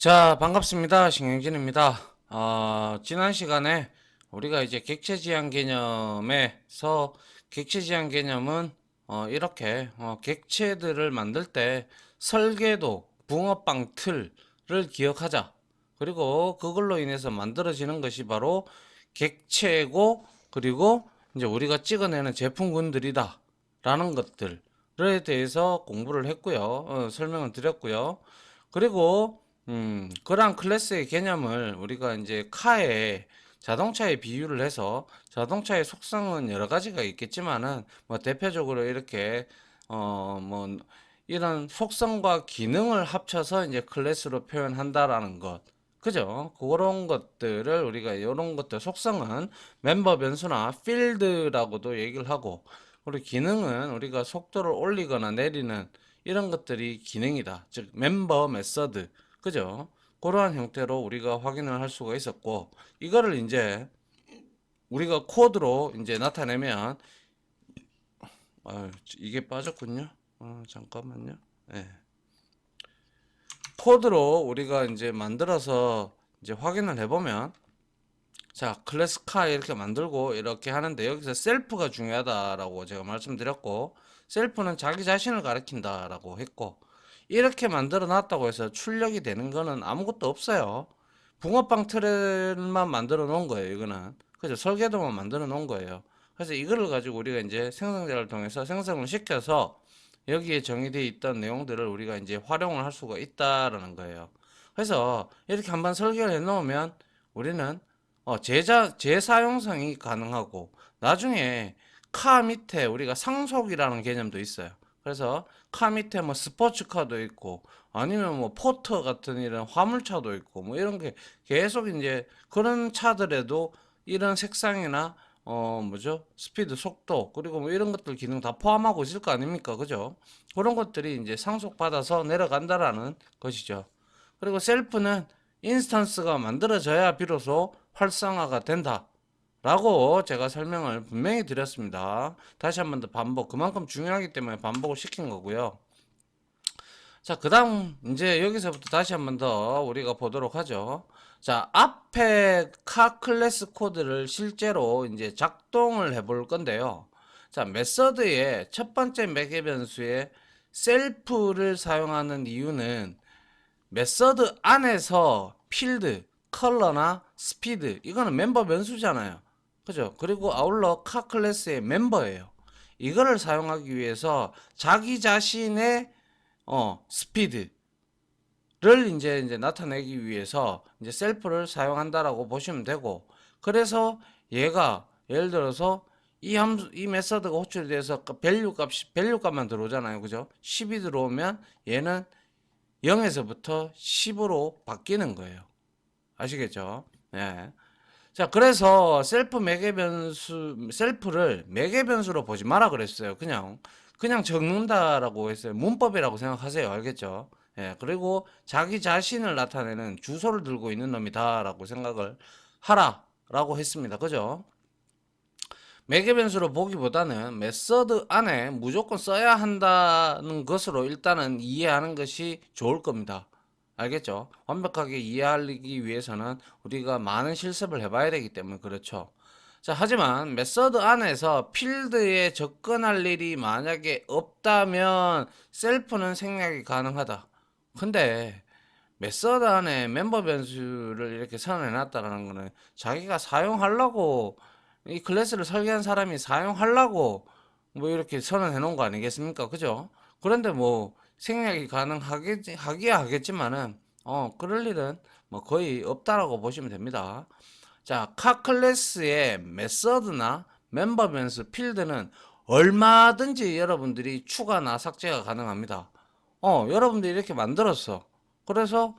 자, 반갑습니다. 신경진입니다. 지난 시간에 우리가 이제 객체 지향 개념에서 객체 지향 개념은 이렇게 객체들을 만들 때 설계도, 붕어빵 틀을 기억하자. 그리고 그걸로 인해서 만들어지는 것이 바로 객체고, 그리고 이제 우리가 찍어내는 제품군들이다. 라는 것들에 대해서 공부를 했고요. 설명을 드렸고요. 그리고 그러한 클래스의 개념을 우리가 이제 카에 자동차에 비유를 해서 자동차의 속성은 여러 가지가 있겠지만은 뭐 대표적으로 이렇게 뭐 이런 속성과 기능을 합쳐서 이제 클래스로 표현한다라는 것. 그죠? 그런 것들을 우리가 이런 것들 속성은 멤버 변수나 필드라고도 얘기를 하고, 그리고 기능은 우리가 속도를 올리거나 내리는 이런 것들이 기능이다. 즉 멤버 메서드. 그죠? 그러한 형태로 우리가 확인을 할 수가 있었고, 이거를 이제 우리가 코드로 이제 나타내면, 이게 빠졌군요. 잠깐만요. 네. 코드로 우리가 이제 만들어서 이제 확인을 해보면, 자, 클래스 카 이렇게 만들고 이렇게 하는데 여기서 셀프가 중요하다라고 제가 말씀드렸고, 셀프는 자기 자신을 가리킨다라고 했고, 이렇게 만들어 놨다고 해서 출력이 되는 거는 아무것도 없어요. 붕어빵 틀만 만들어 놓은 거예요, 이거는. 그죠? 설계도만 만들어 놓은 거예요. 그래서 이거를 가지고 우리가 이제 생성자를 통해서 생성을 시켜서 여기에 정의되어 있던 내용들을 우리가 이제 활용을 할 수가 있다라는 거예요. 그래서 이렇게 한번 설계를 해 놓으면 우리는 재사용성이 가능하고, 나중에 카 밑에 우리가 상속이라는 개념도 있어요. 그래서 카 밑에 뭐 스포츠카도 있고, 아니면 뭐 포터 같은 이런 화물차도 있고, 뭐 이런 게 계속 이제 그런 차들에도 이런 색상이나 뭐죠? 스피드, 속도, 그리고 뭐 이런 것들 기능 다 포함하고 있을 거 아닙니까? 그죠? 그런 것들이 이제 상속받아서 내려간다라는 것이죠. 그리고 셀프는 인스턴스가 만들어져야 비로소 활성화가 된다. 라고 제가 설명을 분명히 드렸습니다. 다시 한번 더 반복. 그만큼 중요하기 때문에 반복을 시킨 거고요. 자, 그 다음, 이제 여기서부터 다시 한번 더 우리가 보도록 하죠. 자, 앞에 카 클래스 코드를 실제로 이제 작동을 해볼 건데요. 자, 메서드의 첫 번째 매개 변수에 셀프를 사용하는 이유는 메서드 안에서 필드, 컬러나 스피드, 이거는 멤버 변수잖아요. 그죠? 그리고 아울러 카 클래스의 멤버예요. 이거를 사용하기 위해서 자기 자신의 스피드를 이제 나타내기 위해서 이제 셀프를 사용한다라고 보시면 되고, 그래서 얘가 예를 들어서 이 메서드가 호출이 돼서 밸류 값만 들어오잖아요. 그죠? 10이 들어오면 얘는 0에서부터 10으로 바뀌는 거예요. 아시겠죠? 네. 자, 그래서 셀프를 매개 변수로 보지 마라 그랬어요. 그냥 적는다라고 했어요. 문법이라고 생각하세요. 알겠죠? 예, 그리고 자기 자신을 나타내는 주소를 들고 있는 놈이다라고 생각을 하라라고 했습니다. 그죠? 매개 변수로 보기보다는 메서드 안에 무조건 써야 한다는 것으로 일단은 이해하는 것이 좋을 겁니다. 알겠죠? 완벽하게 이해하기 위해서는 우리가 많은 실습을 해봐야 되기 때문에 그렇죠. 자, 하지만 메서드 안에서 필드에 접근할 일이 만약에 없다면 셀프는 생략이 가능하다. 근데 메서드 안에 멤버 변수를 이렇게 선언해 놨다라는 거는 자기가 사용하려고, 이 클래스를 설계한 사람이 사용하려고 뭐 이렇게 선언해 놓은 거 아니겠습니까? 그죠? 그런데 뭐 생략이 하기야 하겠지만은 그럴 일은 뭐 거의 없다라고 보시면 됩니다. 자, 카 클래스의 메서드나 멤버 변수 필드는 얼마든지 여러분들이 추가나 삭제가 가능합니다. 여러분들이 이렇게 만들었어. 그래서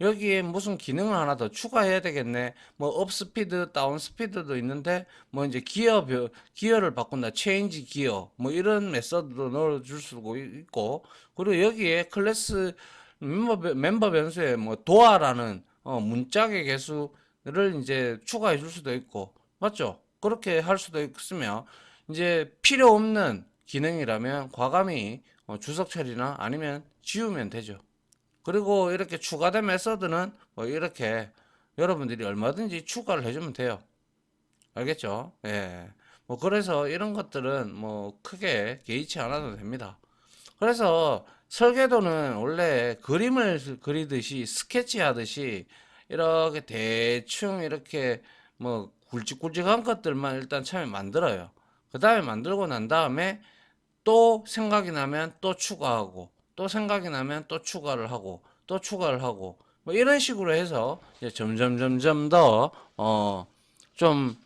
여기에 무슨 기능을 하나 더 추가해야 되겠네. 뭐 업스피드, 다운스피드도 있는데 뭐 이제 기어를 바꾼다. 체인지 기어. 뭐 이런 메서드도 넣어 줄 수도 있고. 그리고 여기에 클래스 멤버 변수에 뭐 도어라는 문짝의 개수를 이제 추가해 줄 수도 있고. 맞죠? 그렇게 할 수도 있으며, 이제 필요 없는 기능이라면 과감히 주석 처리나 아니면 지우면 되죠. 그리고 이렇게 추가된 메서드는 뭐 이렇게 여러분들이 얼마든지 추가를 해주면 돼요. 알겠죠? 예. 뭐 그래서 이런 것들은 뭐 크게 개의치 않아도 됩니다. 그래서 설계도는 원래 그림을 그리듯이 스케치 하듯이 이렇게 대충 이렇게 뭐 굵직굵직한 것들만 일단 처음에 만들어요. 그 다음에 만들고 난 다음에 또 생각이 나면 또 추가하고 또 생각이 나면 또 추가를 하고 또 추가를 하고 뭐 이런 식으로 해서 이제 점점 좀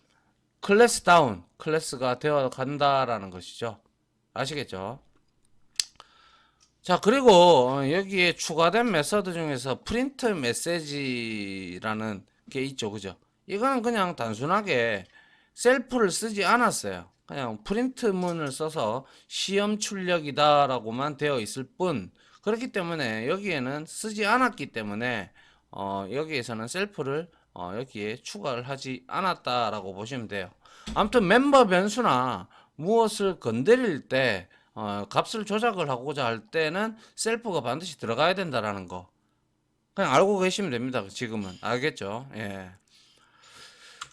클래스 다운 클래스가 되어 간다라는 것이죠. 아시겠죠? 자, 그리고 여기에 추가된 메서드 중에서 프린트 메시지라는 게 있죠. 그죠? 이거는 그냥 단순하게 셀프를 쓰지 않았어요. 그냥 프린트문을 써서 시험 출력이다라고만 되어 있을 뿐, 그렇기 때문에 여기에는 쓰지 않았기 때문에 여기에서는 셀프를 여기에 추가를 하지 않았다라고 보시면 돼요. 아무튼 멤버 변수나 무엇을 건드릴 때 값을 조작을 하고자 할 때는 셀프가 반드시 들어가야 된다라는 거 그냥 알고 계시면 됩니다. 지금은 알겠죠? 예.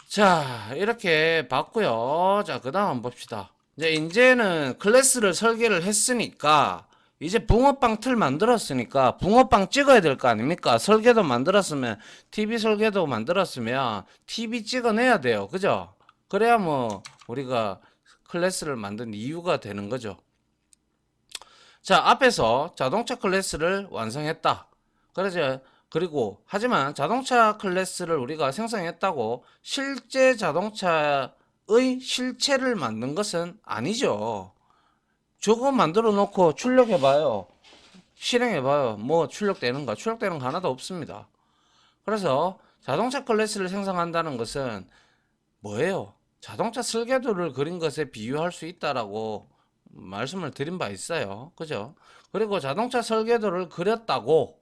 자, 이렇게 봤고요. 자, 그 다음 봅시다. 이제는 클래스를 설계를 했으니까 이제 붕어빵 틀 만들었으니까 붕어빵 찍어야 될 거 아닙니까? 설계도 만들었으면 TV 설계도 만들었으면 TV 찍어내야 돼요. 그죠? 그래야 뭐 우리가 클래스를 만든 이유가 되는 거죠. 자, 앞에서 자동차 클래스를 완성했다. 그래서 그리고 하지만 자동차 클래스를 우리가 생성했다고 실제 자동차의 실체를 만든 것은 아니죠. 저거 만들어 놓고 출력해봐요. 실행해봐요. 뭐 출력되는가? 출력되는 거 하나도 없습니다. 그래서 자동차 클래스를 생성한다는 것은 뭐예요? 자동차 설계도를 그린 것에 비유할 수 있다라고 말씀을 드린 바 있어요. 그죠? 그리고 자동차 설계도를 그렸다고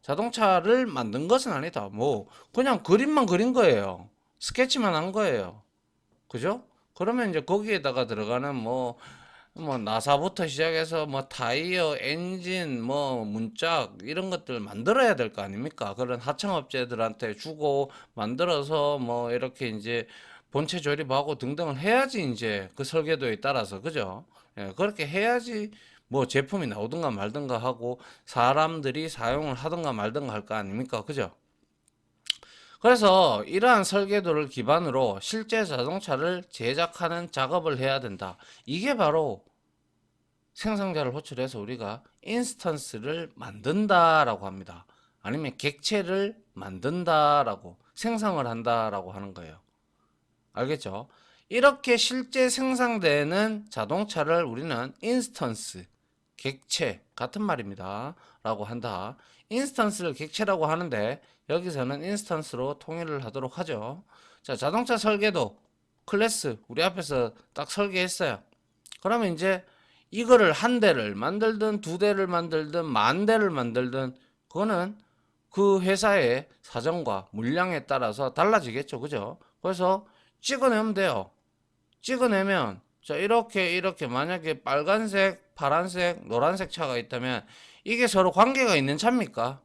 자동차를 만든 것은 아니다. 뭐 그냥 그림만 그린 거예요. 스케치만 한 거예요. 그죠? 그러면 이제 거기에다가 들어가는 뭐 나사부터 시작해서 뭐 타이어, 엔진, 뭐 문짝 이런 것들 만들어야 될 거 아닙니까? 그런 하청업체들한테 주고 만들어서 뭐 이렇게 이제 본체 조립하고 등등을 해야지 이제 그 설계도에 따라서 그죠? 예, 그렇게 해야지 뭐 제품이 나오든가 말든가 하고 사람들이 사용을 하든가 말든가 할 거 아닙니까? 그죠? 그래서 이러한 설계도를 기반으로 실제 자동차를 제작하는 작업을 해야 된다. 이게 바로 생성자를 호출해서 우리가 인스턴스를 만든다라고 합니다. 아니면 객체를 만든다라고 생성을 한다라고 하는 거예요. 알겠죠? 이렇게 실제 생성되는 자동차를 우리는 인스턴스, 객체 같은 말입니다. 라고 한다. 인스턴스를 객체라고 하는데 여기서는 인스턴스로 통일을 하도록 하죠. 자, 자동차 설계도 클래스 우리 앞에서 딱 설계했어요. 그러면 이제 이거를 한 대를 만들든 두 대를 만들든 만 대를 만들든 그거는 그 회사의 사정과 물량에 따라서 달라지겠죠. 그죠? 그래서 찍어내면 돼요. 찍어내면 자 이렇게 만약에 빨간색, 파란색, 노란색 차가 있다면 이게 서로 관계가 있는 차입니까?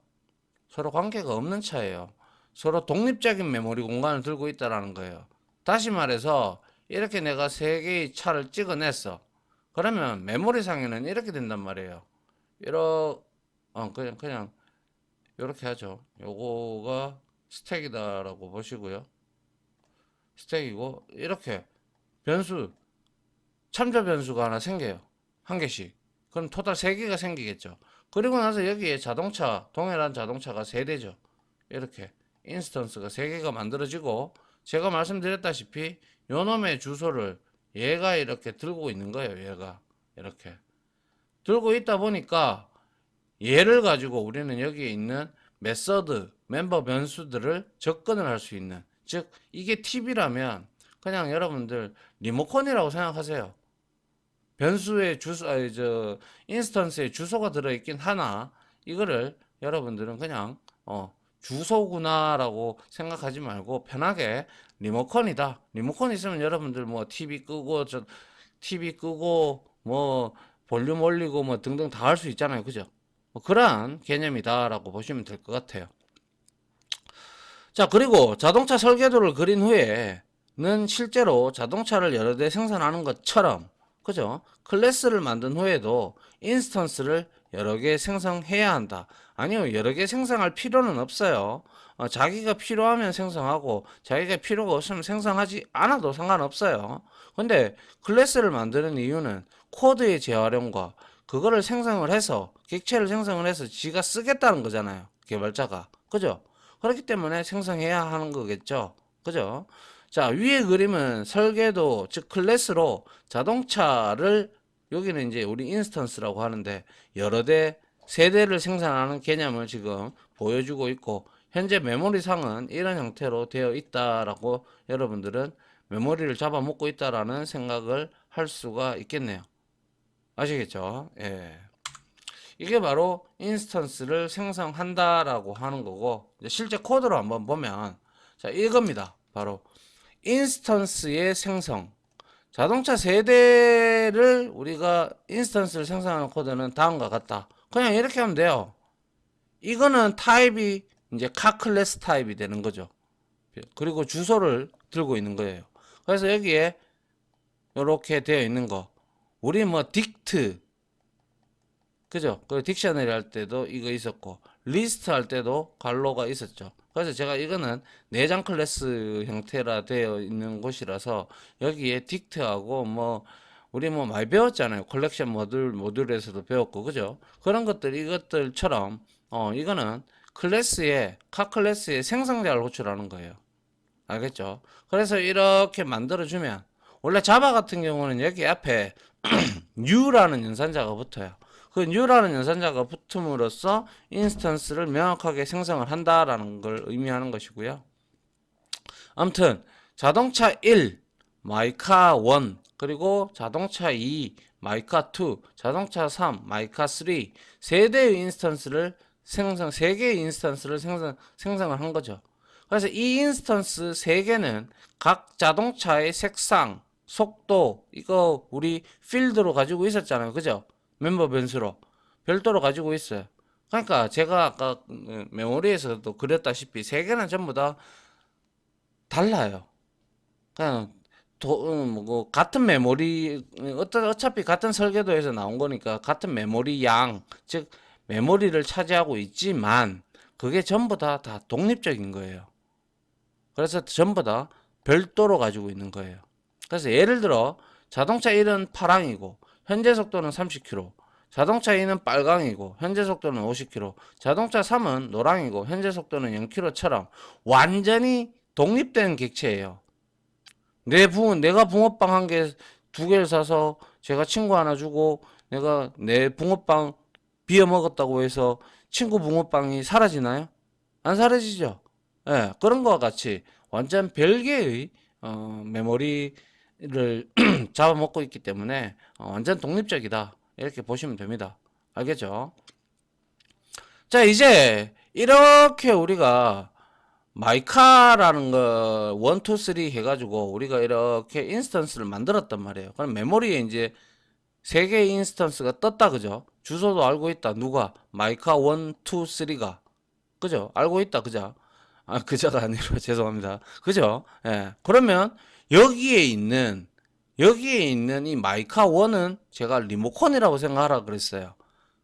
서로 관계가 없는 차예요. 서로 독립적인 메모리 공간을 들고 있다라는 거예요. 다시 말해서 이렇게 내가 세 개의 차를 찍어냈어. 그러면 메모리상에는 이렇게 된단 말이에요. 이러 그냥 이렇게 하죠. 요거가 스택이다라고 보시고요. 스택이고 이렇게 변수 참조 변수가 하나 생겨요. 한 개씩. 그럼 토탈 3개가 생기겠죠. 그리고 나서 여기에 자동차, 동일한 자동차가 3대죠. 이렇게 인스턴스가 3개가 만들어지고 제가 말씀드렸다시피 요놈의 주소를 얘가 이렇게 들고 있는 거예요. 얘가 이렇게 들고 있다 보니까 얘를 가지고 우리는 여기에 있는 메서드, 멤버 변수들을 접근을 할 수 있는 즉 이게 팁이라면 그냥 여러분들 리모컨이라고 생각하세요. 변수의 주소, 인스턴스에 주소가 들어있긴 하나, 이거를 여러분들은 그냥, 주소구나라고 생각하지 말고 편하게 리모컨이다. 리모컨 있으면 여러분들 뭐 TV 끄고, 뭐 볼륨 올리고 뭐 등등 다 할 수 있잖아요. 그죠? 뭐 그러한 개념이다라고 보시면 될 것 같아요. 자, 그리고 자동차 설계도를 그린 후에는 실제로 자동차를 여러 대 생산하는 것처럼, 그죠? 클래스를 만든 후에도 인스턴스를 여러 개 생성해야 한다. 아니요, 여러 개 생성할 필요는 없어요. 자기가 필요하면 생성하고 자기가 필요가 없으면 생성하지 않아도 상관없어요. 근데 클래스를 만드는 이유는 코드의 재활용과 그거를 생성을 해서 객체를 생성을 해서 지가 쓰겠다는 거잖아요, 개발자가. 그죠? 그렇기 때문에 생성해야 하는 거겠죠. 그죠? 자, 위의 그림은 설계도, 즉 클래스로 자동차를, 여기는 이제 우리 인스턴스라고 하는데 여러 대, 세대를 생산하는 개념을 지금 보여주고 있고, 현재 메모리상은 이런 형태로 되어 있다라고 여러분들은 메모리를 잡아먹고 있다라는 생각을 할 수가 있겠네요. 아시겠죠? 예. 이게 바로 인스턴스를 생성한다라고 하는 거고, 실제 코드로 한번 보면, 자, 이겁니다. 바로 인스턴스의 생성. 자동차 세대를 우리가 인스턴스를 생성하는 코드는 다음과 같다. 그냥 이렇게 하면 돼요. 이거는 타입이 이제 카 클래스 타입이 되는 거죠. 그리고 주소를 들고 있는 거예요. 그래서 여기에 이렇게 되어 있는 거, 우리 뭐 딕트, 그죠? 그 딕셔너리 할 때도 이거 있었고, 리스트 할 때도 갈로가 있었죠. 그래서 제가 이거는 내장 클래스 형태라 되어 있는 곳이라서 여기에 딕트하고 뭐 우리 뭐 많이 배웠잖아요. 컬렉션 모듈에서도 배웠고, 그죠? 그런 것들, 이것들처럼 이거는 클래스에 카 클래스의 생성자를 호출하는 거예요. 알겠죠? 그래서 이렇게 만들어주면, 원래 자바 같은 경우는 여기 앞에 new라는 연산자가 붙어요. 그 new라는 연산자가 붙음으로써 인스턴스를 명확하게 생성을 한다라는 걸 의미하는 것이고요. 아무튼 자동차 1, 마이카 1, 그리고 자동차 2, 마이카 2, 자동차 3, 마이카 3, 세 대의 인스턴스를 세 개의 인스턴스를 생성을 한 거죠. 그래서 이 인스턴스 세 개는 각 자동차의 색상, 속도, 이거 우리 필드로 가지고 있었잖아요. 그죠? 멤버 변수로. 별도로 가지고 있어요. 그러니까 제가 아까 메모리에서도 그렸다시피 세 개는 전부 다 달라요. 그냥 뭐 같은 메모리, 어차피 같은 설계도에서 나온 거니까 같은 메모리 양, 즉 메모리를 차지하고 있지만 그게 전부 다 독립적인 거예요. 그래서 전부 다 별도로 가지고 있는 거예요. 그래서 예를 들어 자동차 1은 파랑이고 현재 속도는 30km, 자동차 2는 빨강이고 현재 속도는 50km, 자동차 3은 노랑이고 현재 속도는 0km처럼 완전히 독립된 객체예요. 내가 붕어빵 한 개, 두 개를 사서 제가 친구 하나 주고 내가 내 붕어빵 비어 먹었다고 해서 친구 붕어빵이 사라지나요? 안 사라지죠. 예, 그런 거와 같이 완전 별개의 메모리를 잡아먹고 있기 때문에 완전 독립적이다. 이렇게 보시면 됩니다. 알겠죠? 자, 이제 이렇게 우리가 마이카라는 거 1, 2, 3 해가지고 우리가 이렇게 인스턴스를 만들었단 말이에요. 그럼 메모리에 이제 세 개의 인스턴스가 떴다, 그죠? 주소도 알고 있다. 누가? 마이카 1, 2, 3가. 그죠? 알고 있다, 그죠? 아, 그자가 아니라 죄송합니다. 그죠? 예. 그러면 여기에 있는 이 마이카 1은 제가 리모컨이라고 생각하라 그랬어요.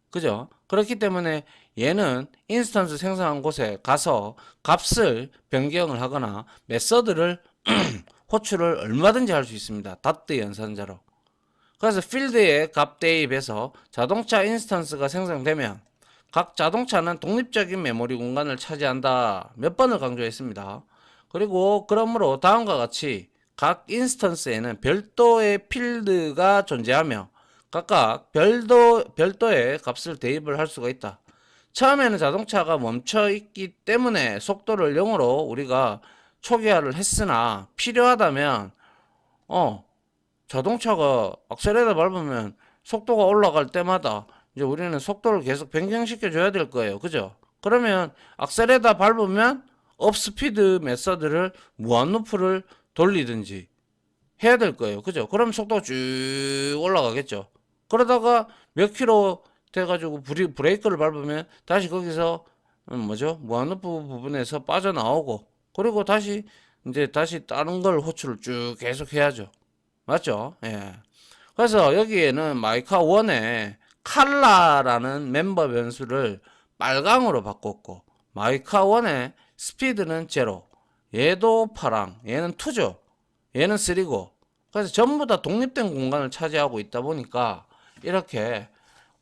그죠? 그렇기 때문에 얘는 인스턴스 생성한 곳에 가서 값을 변경을 하거나 메서드를 호출을 얼마든지 할 수 있습니다. 닷드 연산자로. 그래서 필드에 값 대입해서 자동차 인스턴스가 생성되면 각 자동차는 독립적인 메모리 공간을 차지한다. 몇 번을 강조했습니다. 그리고 그러므로 다음과 같이 각 인스턴스에는 별도의 필드가 존재하며 각각 별도의 값을 대입을 할 수가 있다. 처음에는 자동차가 멈춰 있기 때문에 속도를 0으로 우리가 초기화를 했으나 필요하다면 자동차가 악셀레이터 밟으면 속도가 올라갈 때마다 이제 우리는 속도를 계속 변경시켜 줘야 될 거예요. 그죠? 그러면 악셀레이터 밟으면 업스피드 메서드를 무한 루프를 돌리든지 해야 될 거예요. 그죠? 그럼 속도가 쭉 올라가겠죠. 그러다가 몇 킬로 돼가지고 브레이크를 밟으면 다시 거기서 뭐죠? 무한루프 부분에서 빠져나오고, 그리고 다시 이제 다시 다른 걸 호출을 쭉 계속 해야죠. 맞죠? 예. 그래서 여기에는 마이카 1에 칼라라는 멤버 변수를 빨강으로 바꿨고, 마이카 1의 스피드는 제로, 얘도 파랑, 얘는 2죠. 얘는 3고, 그래서 전부 다 독립된 공간을 차지하고 있다 보니까 이렇게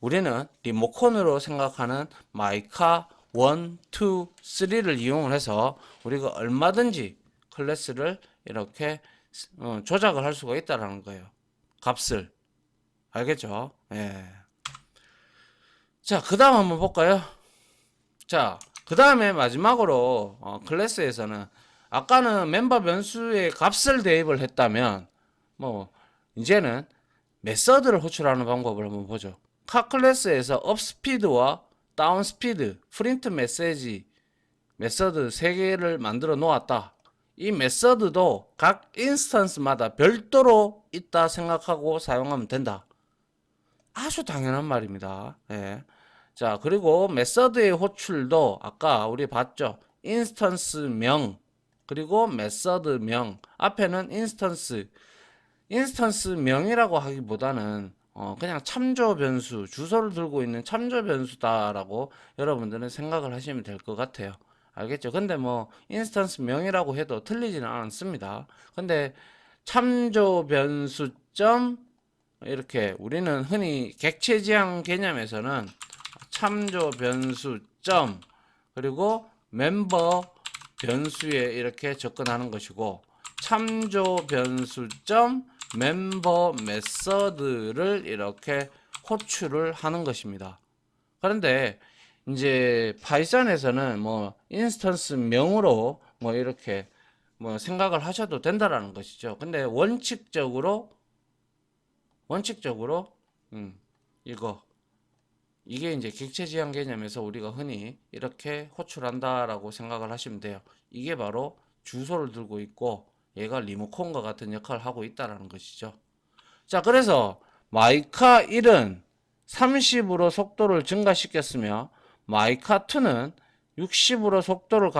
우리는 리모컨으로 생각하는 마이카 1, 2, 3를 이용을 해서 우리가 얼마든지 클래스를 이렇게 조작을 할 수가 있다는 거예요. 값을. 알겠죠? 예. 자, 그 다음 한번 볼까요? 자, 그 다음에 마지막으로 클래스에서는 아까는 멤버 변수의 값을 대입을 했다면 뭐 이제는 메서드를 호출하는 방법을 한번 보죠. 카 클래스에서 업 스피드와 다운 스피드, 프린트 메시지 메서드 3개를 만들어 놓았다. 이 메서드도 각 인스턴스마다 별도로 있다 생각하고 사용하면 된다. 아주 당연한 말입니다. 예. 자, 그리고 메서드의 호출도 아까 우리 봤죠. 인스턴스명 그리고 메서드명 앞에는 인스턴스명이라고 하기보다는 그냥 참조 변수, 주소를 들고 있는 참조 변수다라고 여러분들은 생각을 하시면 될 것 같아요. 알겠죠? 근데 뭐 인스턴스명이라고 해도 틀리지는 않습니다. 근데 참조 변수점 이렇게 우리는 흔히 객체 지향 개념에서는 참조 변수점 그리고 멤버 변수에 이렇게 접근하는 것이고, 참조 변수점 멤버 메서드를 이렇게 호출을 하는 것입니다. 그런데 이제 파이썬에서는 뭐 인스턴스 명으로 뭐 이렇게 뭐 생각을 하셔도 된다라는 것이죠. 근데 원칙적으로 이거 이게 이제 객체 지향 개념에서 우리가 흔히 이렇게 호출한다라고 생각을 하시면 돼요. 이게 바로 주소를 들고 있고 얘가 리모컨과 같은 역할을 하고 있다라는 것이죠. 자, 그래서 마이카 1은 30으로 속도를 증가시켰으며 마이카 2는 60으로 속도를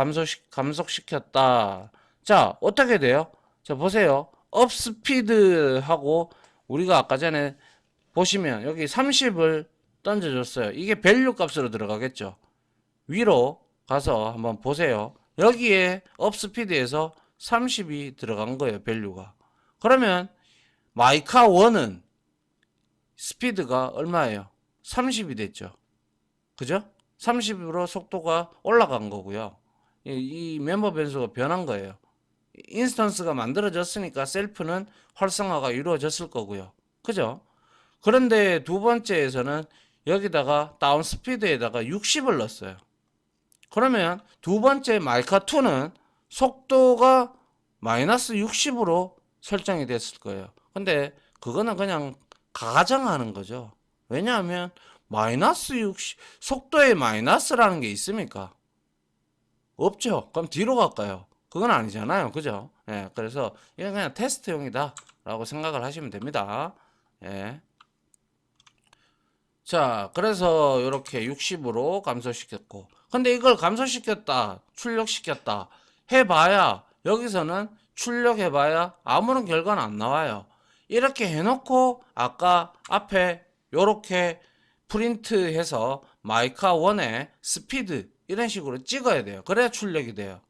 감속시켰다. 자, 어떻게 돼요? 자, 보세요. 업 스피드하고 우리가 아까 전에 보시면 여기 30을 던져줬어요. 이게 밸류 값으로 들어가겠죠. 위로 가서 한번 보세요. 여기에 업 스피드에서 30이 들어간 거예요. 밸류가. 그러면 마이카 1은 스피드가 얼마예요? 30이 됐죠. 그죠? 30으로 속도가 올라간 거고요. 이 멤버 변수가 변한 거예요. 인스턴스가 만들어졌으니까 셀프는 활성화가 이루어졌을 거고요. 그죠? 그런데 두 번째에서는 여기다가 다운 스피드에다가 60을 넣었어요. 그러면 두 번째 마이카 2는 속도가 마이너스 60으로 설정이 됐을 거예요. 근데 그거는 그냥 가정하는 거죠. 왜냐하면 마이너스 60 속도에 마이너스라는 게 있습니까? 없죠. 그럼 뒤로 갈까요? 그건 아니잖아요. 그죠? 예, 그래서 이건 그냥 테스트용이다 라고 생각을 하시면 됩니다. 예. 자, 그래서 이렇게 60으로 감소시켰고, 근데 이걸 감소시켰다, 출력시켰다 해봐야 여기서는 출력해봐야 아무런 결과는 안 나와요. 이렇게 해놓고 아까 앞에 이렇게 프린트해서 마이카 1의 스피드 이런 식으로 찍어야 돼요. 그래야 출력이 돼요.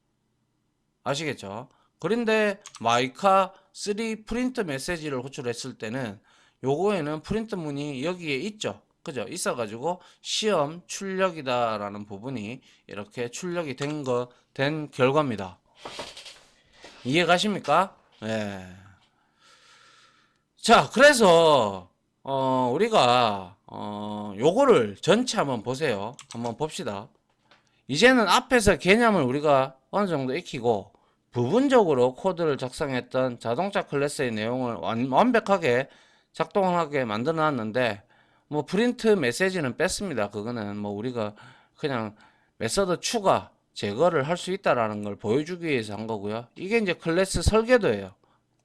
아시겠죠? 그런데 마이카 3 프린트 메시지를 호출했을 때는 요거에는 프린트 문이 여기에 있죠. 그죠? 있어가지고 시험 출력이다라는 부분이 이렇게 출력이 된 결과입니다. 이해 가십니까? 예. 자, 그래서 우리가 요거를 전체 한번 보세요. 한번 봅시다. 이제는 앞에서 개념을 우리가 어느 정도 익히고 부분적으로 코드를 작성했던 자동차 클래스의 내용을 완벽하게 작동하게 만들어 놨는데, 뭐 프린트 메시지는 뺐습니다. 그거는 뭐 우리가 그냥 메서드 추가 제거를 할 수 있다라는 걸 보여주기 위해서 한 거고요. 이게 이제 클래스 설계도예요.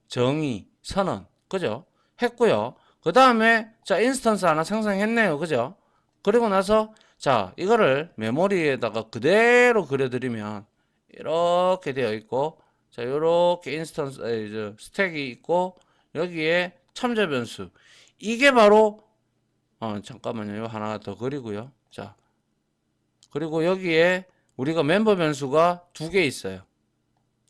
정의, 선언, 그죠? 했고요. 그 다음에 자 인스턴스 하나 생성했네요. 그죠? 그리고 나서 자, 이거를 메모리에다가 그대로 그려드리면 이렇게 되어 있고, 자, 요렇게 인스턴스 스택이 있고, 여기에 참조 변수. 이게 바로 잠깐만요. 요 하나 더 그리고요. 자, 그리고 여기에 우리가 멤버 변수가 두 개 있어요.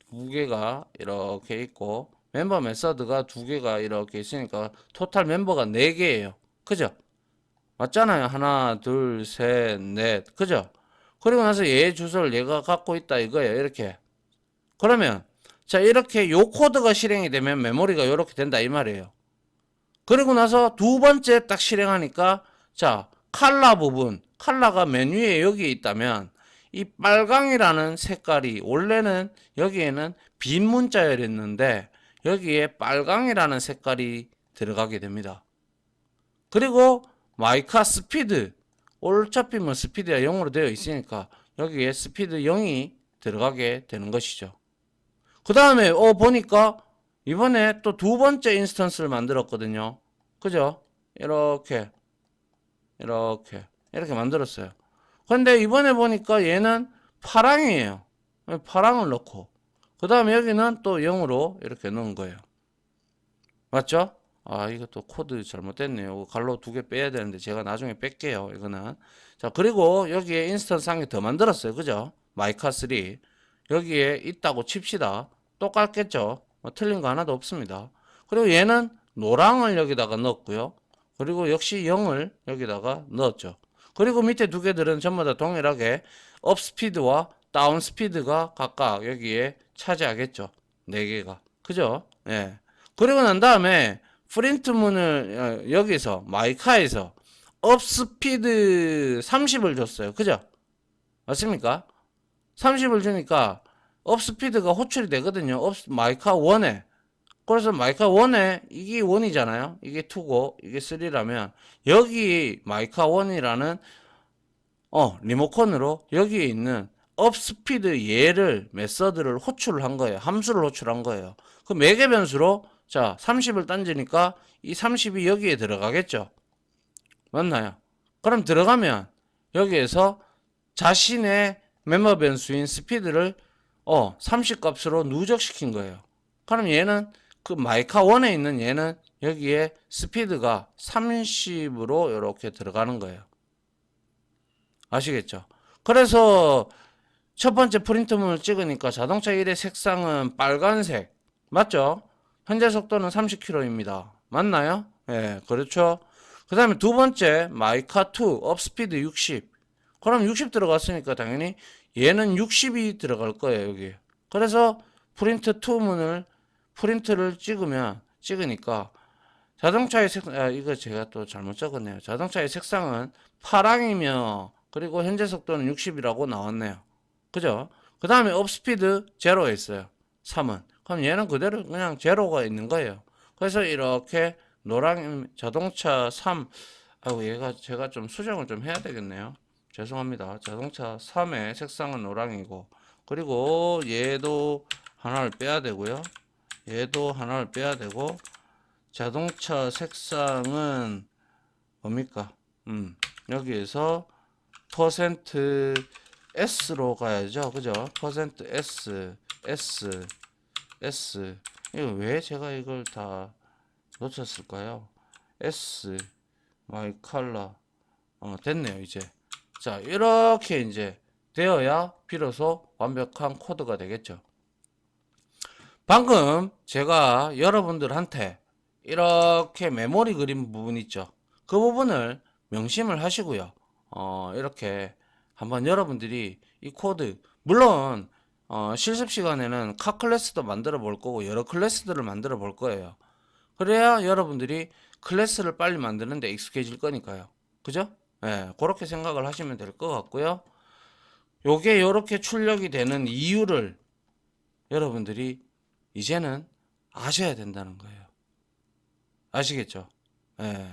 두 개가 이렇게 있고, 멤버 메서드가 두 개가 이렇게 있으니까 토탈 멤버가 네 개예요. 그죠? 맞잖아요. 하나, 둘, 셋, 넷. 그죠? 그리고 나서 얘 주소를 얘가 갖고 있다 이거예요. 이렇게. 그러면 자, 이렇게 요 코드가 실행이 되면 메모리가 이렇게 된다 이 말이에요. 그리고 나서 두 번째 딱 실행하니까 자, 칼라 부분, 칼라가 맨 위에 여기에 있다면 이 빨강이라는 색깔이 원래는 여기에는 빈 문자열이었는데 여기에 빨강이라는 색깔이 들어가게 됩니다. 그리고 마이카 스피드, 어차피 뭐 스피드가 0으로 되어 있으니까 여기에 스피드 0이 들어가게 되는 것이죠. 그 다음에 보니까 이번에 또 두 번째 인스턴스를 만들었거든요. 그죠? 이렇게 만들었어요. 근데 이번에 보니까 얘는 파랑이에요. 파랑을 넣고 그 다음에 여기는 또 0으로 이렇게 넣은 거예요. 맞죠? 아, 이것도 코드 잘못됐네요. 갈로 두 개 빼야 되는데 제가 나중에 뺄게요. 이거는. 자, 그리고 여기에 인스턴스 한 개 더 만들었어요. 그죠? 마이카 3. 여기에 있다고 칩시다. 똑같겠죠? 뭐 틀린 거 하나도 없습니다. 그리고 얘는 노랑을 여기다가 넣었고요. 그리고 역시 0을 여기다가 넣었죠. 그리고 밑에 두 개들은 전부 다 동일하게 업 스피드와 다운 스피드가 각각 여기에 차지하겠죠. 네 개가. 그죠? 예. 그리고 난 다음에 프린트문을 여기서 마이카에서 업 스피드 30을 줬어요. 그죠? 맞습니까? 30을 주니까 업 스피드가 호출이 되거든요. 마이카 1에. 그래서 마이카 1에 이게 1이잖아요. 이게 2고 이게 3라면 여기 마이카 1이라는 리모컨으로 여기에 있는 업 스피드 얘를 메서드를 호출을 한 거예요. 함수를 호출한 거예요. 그 매개 변수로 자 30을 던지니까 이 30이 여기에 들어가겠죠. 맞나요? 그럼 들어가면 여기에서 자신의 멤버 변수인 스피드를 30 값으로 누적시킨 거예요. 그럼 얘는 그 마이카 1에 있는 얘는 여기에 스피드가 30으로 이렇게 들어가는 거예요. 아시겠죠? 그래서 첫 번째 프린트문을 찍으니까 자동차 1의 색상은 빨간색. 맞죠? 현재 속도는 30km입니다. 맞나요? 예, 그렇죠. 그 다음에 두 번째, 마이카 2, 업스피드 60. 그럼 60 들어갔으니까 당연히 얘는 60이 들어갈 거예요, 여기. 그래서 프린트 2문을, 프린트를 찍으니까 자동차의 색상, 이거 제가 또 잘못 적었네요. 자동차의 색상은 파랑이며, 그리고 현재 속도는 60이라고 나왔네요. 그죠? 그 다음에 업스피드 제로에 있어요. 3은. 그럼 얘는 그대로 그냥 제로가 있는 거예요. 그래서 이렇게 노랑 자동차 3, 아이고 얘가 제가 좀 수정을 좀 해야 되겠네요. 죄송합니다. 자동차 3의 색상은 노랑이고, 그리고 얘도 하나를 빼야 되고요. 얘도 하나를 빼야 되고, 자동차 색상은 뭡니까? 여기에서 퍼센트 S로 가야죠. 그죠? 퍼센트 S, S. 이거 왜 제가 이걸 다 놓쳤을까요? S, 마이 컬러. 됐네요, 이제. 자, 이렇게 이제 되어야 비로소 완벽한 코드가 되겠죠. 방금 제가 여러분들한테 이렇게 메모리 그림 부분 있죠. 그 부분을 명심을 하시고요. 이렇게 한번 여러분들이 이 코드, 물론 실습 시간에는 카 클래스도 만들어 볼 거고 여러 클래스들을 만들어 볼 거예요. 그래야 여러분들이 클래스를 빨리 만드는데 익숙해질 거니까요. 그죠? 예, 그렇게 생각을 하시면 될 것 같고요. 요게 이렇게 출력이 되는 이유를 여러분들이 이제는 아셔야 된다는 거예요. 아시겠죠? 예.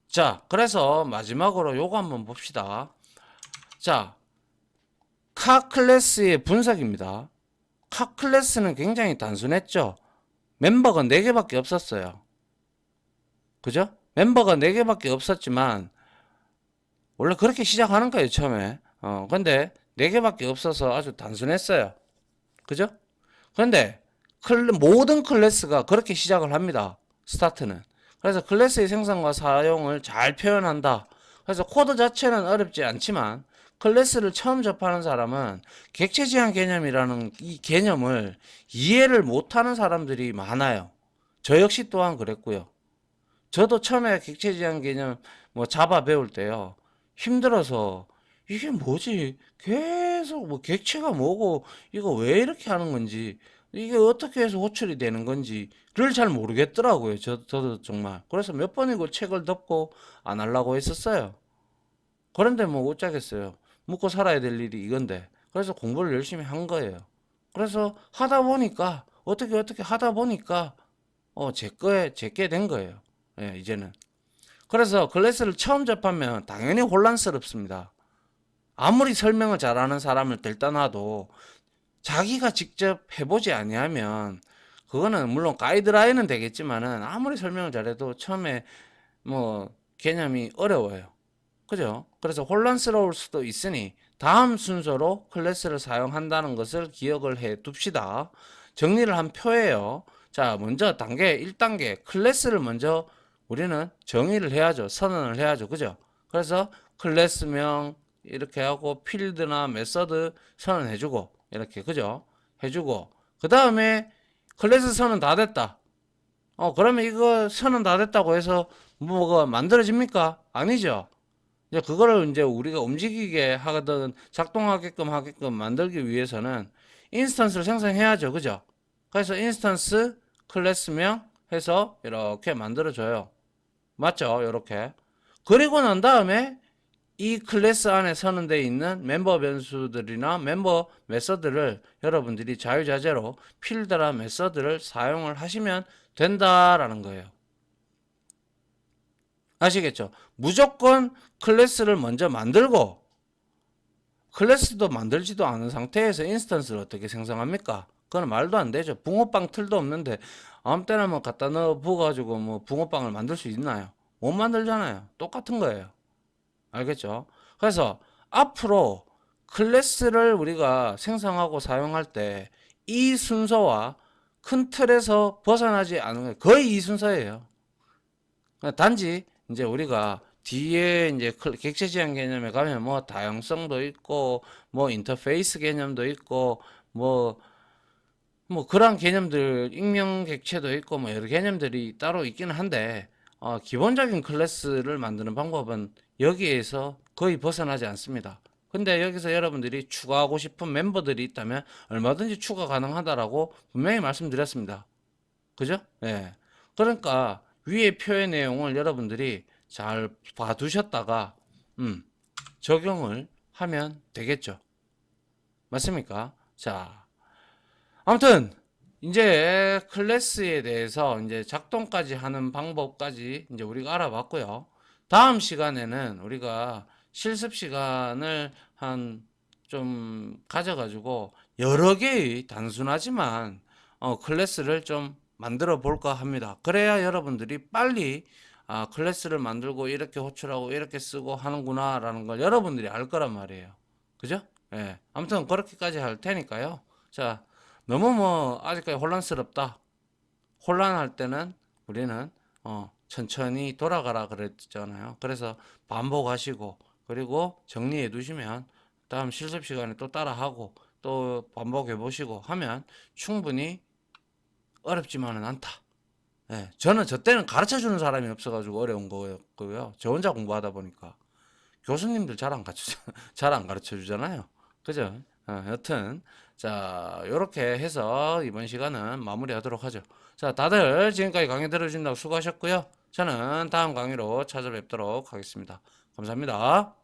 자, 그래서 마지막으로 요거 한번 봅시다. 자, 카 클래스의 분석입니다. 카 클래스는 굉장히 단순했죠. 멤버가 4개밖에 없었어요. 그죠? 멤버가 4개밖에 없었지만 원래 그렇게 시작하는 거예요, 처음에. 근데 4개밖에 없어서 아주 단순했어요. 그죠? 근데 모든 클래스가 그렇게 시작을 합니다. 스타트는. 그래서 클래스의 생성과 사용을 잘 표현한다. 그래서 코드 자체는 어렵지 않지만 클래스를 처음 접하는 사람은 객체 지향 개념이라는 이 개념을 이해를 못하는 사람들이 많아요. 저 역시 또한 그랬고요. 저도 처음에 객체 지향 개념 뭐 자바 배울 때요. 힘들어서 이게 뭐지? 계속 뭐 객체가 뭐고 이거 왜 이렇게 하는 건지 이게 어떻게 해서 호출이 되는 건지를 잘 모르겠더라고요. 저도 정말. 그래서 몇 번이고 책을 덮고 안 하려고 했었어요. 그런데 뭐 어쩌겠어요. 먹고 살아야 될 일이 이건데. 그래서 공부를 열심히 한 거예요. 그래서 하다 보니까 어떻게 하다 보니까 제게 된 거예요. 예, 이제는. 그래서 클래스를 처음 접하면 당연히 혼란스럽습니다. 아무리 설명을 잘하는 사람을 데려다 놔도 자기가 직접 해보지 아니하면 그거는 물론 가이드라인은 되겠지만은 아무리 설명을 잘해도 처음에 뭐 개념이 어려워요. 그죠? 그래서 혼란스러울 수도 있으니 다음 순서로 클래스를 사용한다는 것을 기억을 해 둡시다. 정리를 한 표예요. 자, 먼저 단계 1단계 클래스를 먼저 우리는 정의를 해야죠. 선언을 해야죠. 그죠? 그래서 클래스명 이렇게 하고 필드나 메서드 선언해주고 이렇게 그죠? 해주고 그 다음에 클래스 선언 다 됐다. 그러면 이거 선언 다 됐다고 해서 뭐가 만들어집니까? 아니죠. 이제 그거를 이제 우리가 움직이게 하든 작동하게끔 만들기 위해서는 인스턴스를 생성해야죠. 그죠? 그래서 인스턴스 클래스명 해서 이렇게 만들어줘요. 맞죠? 이렇게. 그리고 난 다음에 이 클래스 안에 선언되어 있는 멤버 변수들이나 멤버 메서드를 여러분들이 자유자재로 필드나 메서드를 사용을 하시면 된다라는 거예요. 아시겠죠? 무조건 클래스를 먼저 만들고 클래스도 만들지도 않은 상태에서 인스턴스를 어떻게 생성합니까? 그건 말도 안 되죠. 붕어빵 틀도 없는데 아무 때나 뭐 갖다 넣어 부어가지고 뭐 붕어빵을 만들 수 있나요? 못 만들잖아요. 똑같은 거예요. 알겠죠? 그래서 앞으로 클래스를 우리가 생성하고 사용할 때 이 순서와 큰 틀에서 벗어나지 않은 거예요. 거의 이 순서예요. 단지 이제 우리가 뒤에 이제 객체 지향 개념에 가면 뭐 다양성도 있고 뭐 인터페이스 개념도 있고 뭐 그런 개념들 익명 객체도 있고 뭐 여러 개념들이 따로 있기는 한데 기본적인 클래스를 만드는 방법은 여기에서 거의 벗어나지 않습니다. 근데 여기서 여러분들이 추가하고 싶은 멤버들이 있다면 얼마든지 추가 가능하다라고 분명히 말씀드렸습니다. 그죠? 예. 그러니까 위의 표의 내용을 여러분들이 잘 봐두셨다가 적용을 하면 되겠죠. 맞습니까? 자, 아무튼 이제 클래스에 대해서 이제 작동까지 하는 방법까지 이제 우리가 알아봤고요. 다음 시간에는 우리가 실습 시간을 한 좀 가져가지고 여러 개의 단순하지만 클래스를 좀 만들어 볼까 합니다. 그래야 여러분들이 빨리 클래스를 만들고 이렇게 호출하고 이렇게 쓰고 하는구나 라는 걸 여러분들이 알 거란 말이에요. 그죠? 예. 아무튼 그렇게까지 할 테니까요. 자, 너무 뭐 아직까지 혼란스럽다. 혼란할 때는 우리는 천천히 돌아가라 그랬잖아요. 그래서 반복하시고 그리고 정리해 두시면 다음 실습 시간에 또 따라하고 또 반복해 보시고 하면 충분히 어렵지만은 않다. 예, 저는 저 때는 가르쳐 주는 사람이 없어가지고 어려운 거였고요. 저 혼자 공부하다 보니까 교수님들 잘 안 가르쳐 잘 안 가르쳐 주잖아요. 그죠? 여튼 자 요렇게 해서 이번 시간은 마무리하도록 하죠. 자 다들 지금까지 강의 들어주신다고 수고하셨고요. 저는 다음 강의로 찾아뵙도록 하겠습니다. 감사합니다.